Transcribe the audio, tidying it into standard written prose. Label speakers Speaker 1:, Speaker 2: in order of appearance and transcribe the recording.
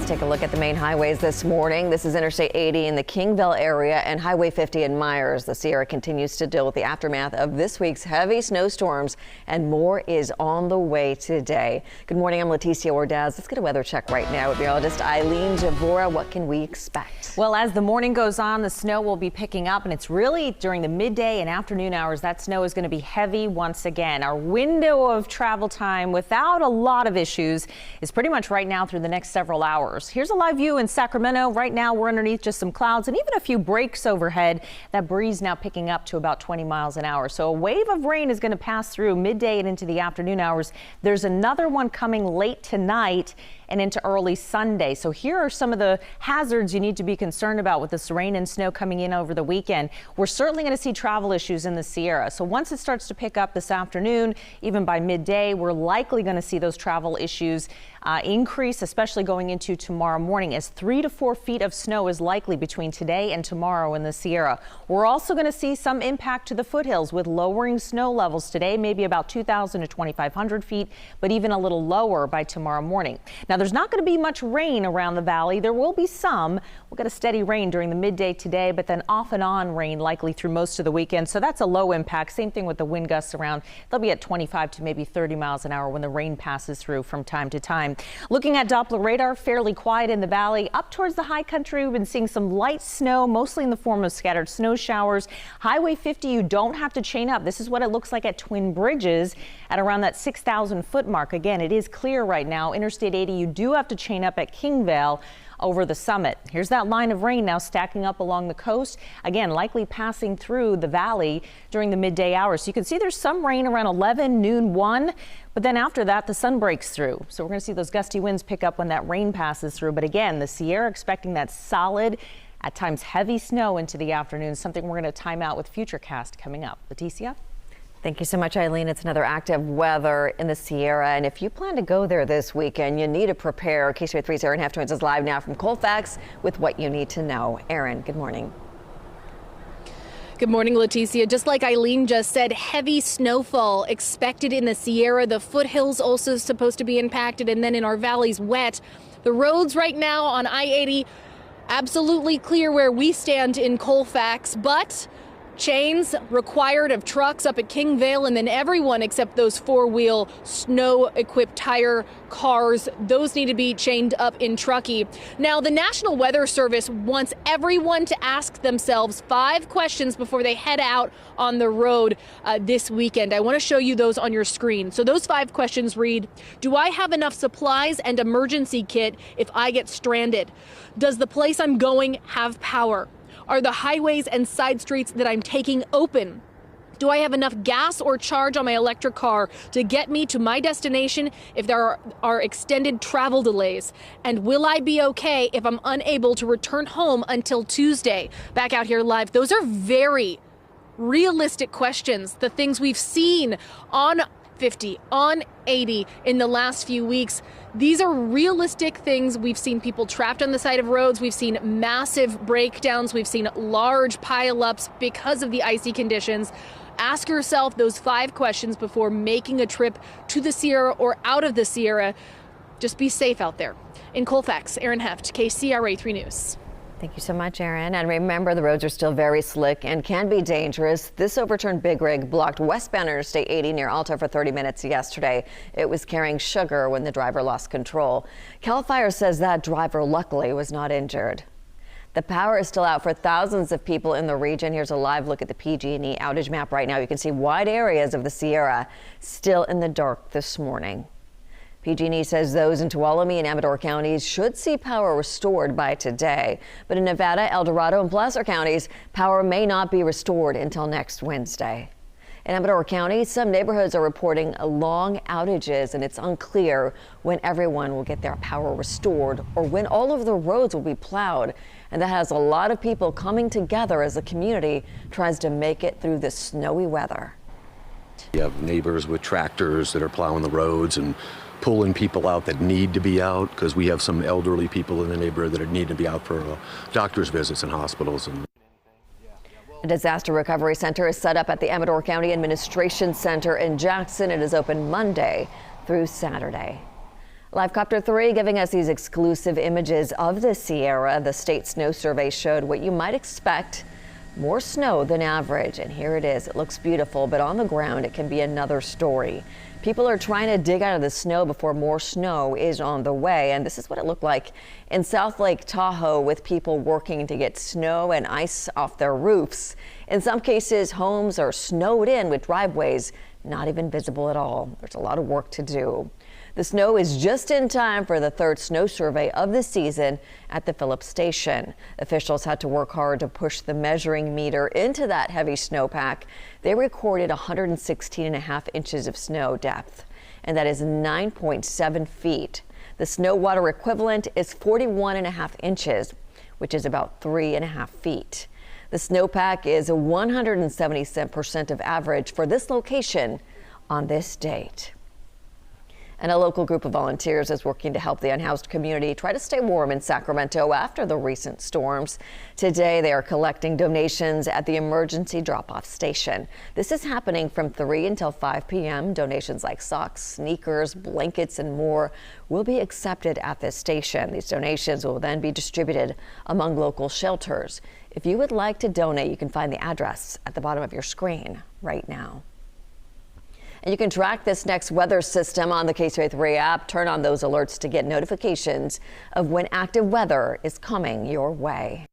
Speaker 1: Let's take a look at the main highways this morning. This is Interstate 80 in the Kingville area and Highway 50 in Myers. The Sierra continues to deal with the aftermath of this week's heavy snowstorms, and more is on the way today. Good morning, I'm Leticia Ordaz. Let's get a weather check right now with meteorologist Eileen Javora. What can we expect?
Speaker 2: Well, as the morning goes on, the snow will be picking up, and it's really during the midday and afternoon hours that snow is going to be heavy once again. Our window of travel time without a lot of issues is pretty much right now through the next several hours. Here's a live view in Sacramento. Right now we're underneath just some clouds and even a few breaks overhead. That breeze now picking up to about 20 miles an hour. So a wave of rain is going to pass through midday and into the afternoon hours. There's another one coming late tonight and into early Sunday. So here are some of the hazards you need to be concerned about with this rain and snow coming in over the weekend. We're certainly going to see travel issues in the Sierra. So once it starts to pick up this afternoon, even by midday, we're likely going to see those travel issues increase, especially going into tomorrow morning, as 3 to 4 feet of snow is likely between today and tomorrow in the Sierra. We're also going to see some impact to the foothills with lowering snow levels today, maybe about 2,000 to 2,500 feet, but even a little lower by tomorrow morning. Now, there's not going to be much rain around the valley. There will be some. We'll get a steady rain during the midday today, but then off and on rain likely through most of the weekend. So that's a low impact. Same thing with the wind gusts around. They'll be at 25 to maybe 30 miles an hour when the rain passes through from time to time. Looking at Doppler radar, fairly quiet in the valley. Up towards the high country, we've been seeing some light snow, mostly in the form of scattered snow showers. Highway 50, you don't have to chain up. This is what it looks like at Twin Bridges at around that 6,000 foot mark. Again, it is clear right now. Interstate 80, you do have to chain up at Kingville over the summit. Here's that line of rain now stacking up along the coast. Again, likely passing through the valley during the midday hours. So you can see there's some rain around 11, noon, 1. But then after that, the sun breaks through. So we're going to see those gusty winds pick up when that rain passes through. But again, the Sierra expecting that solid, at times heavy snow into the afternoon, something we're going to time out with Futurecast coming up. Leticia?
Speaker 1: Thank you so much, Eileen. It's another active weather in the Sierra, and if you plan to go there this weekend, you need to prepare. KCRA 3's Erin Hefftwins is live now from Colfax with what you need to know. Erin, good morning.
Speaker 3: Good morning, Leticia. Just like Eileen just said, heavy snowfall expected in the Sierra. The foothills also supposed to be impacted, and then in our valleys, wet. The roads right now on I-80, absolutely clear where we stand in Colfax, but chains required of trucks up at Kingville, and then everyone except those four-wheel snow-equipped tire cars, those need to be chained up in Truckee. Now, the National Weather Service wants everyone to ask themselves 5 questions before they head out on the road this weekend. I want to show you those on your screen. So those 5 questions read, do I have enough supplies and emergency kit if I get stranded? Does the place I'm going have power? Are the highways and side streets that I'm taking open? Do I have enough gas or charge on my electric car to get me to my destination if there are extended travel delays? And will I be okay if I'm unable to return home until Tuesday? Back out here live, those are very realistic questions, the things we've seen on 50, on 80 in the last few weeks. These are realistic things. We've seen people trapped on the side of roads. We've seen massive breakdowns. We've seen large pileups because of the icy conditions. Ask yourself those 5 questions before making a trip to the Sierra or out of the Sierra. Just be safe out there. In Colfax, Erin Heft, KCRA 3 News.
Speaker 1: Thank you so much, Erin. And remember, the roads are still very slick and can be dangerous. This overturned big rig blocked westbound Interstate 80 near Alta for 30 minutes yesterday. It was carrying sugar when the driver lost control. CAL FIRE says that driver luckily was not injured. The power is still out for thousands of people in the region. Here's a live look at the PG&E outage map right now. You can see wide areas of the Sierra still in the dark this morning. PG&E says those in Tuolumne and Amador counties should see power restored by today. But in Nevada, El Dorado, and Placer counties, power may not be restored until next Wednesday. In Amador County, some neighborhoods are reporting long outages, and it's unclear when everyone will get their power restored or when all of the roads will be plowed. And that has a lot of people coming together as the community tries to make it through this snowy weather.
Speaker 4: You have neighbors with tractors that are plowing the roads and pulling people out that need to be out, because we have some elderly people in the neighborhood that need to be out for doctor's visits in hospitals.
Speaker 1: A disaster recovery center is set up at the Amador County Administration Center in Jackson. It is open Monday through Saturday. Livecopter 3 giving us these exclusive images of the Sierra. The state snow survey showed what you might expect. More snow than average, and here it is. It looks beautiful, but on the ground it can be another story. People are trying to dig out of the snow before more snow is on the way, and this is what it looked like in South Lake Tahoe, with people working to get snow and ice off their roofs. In some cases, homes are snowed in with driveways not even visible at all. There's a lot of work to do. The snow is just in time for the third snow survey of the season at the Phillips Station. Officials had to work hard to push the measuring meter into that heavy snowpack. They recorded 116.5 inches of snow depth, and that is 9.7 feet. The snow water equivalent is 41.5 inches, which is about 3.5 feet. The snowpack is 170% of average for this location on this date. And a local group of volunteers is working to help the unhoused community try to stay warm in Sacramento after the recent storms. Today, they are collecting donations at the emergency drop-off station. This is happening from 3 until 5 p.m. Donations like socks, sneakers, blankets, and more will be accepted at this station. These donations will then be distributed among local shelters. If you would like to donate, you can find the address at the bottom of your screen right now. And you can track this next weather system on the KSRA 3 app. Turn on those alerts to get notifications of when active weather is coming your way.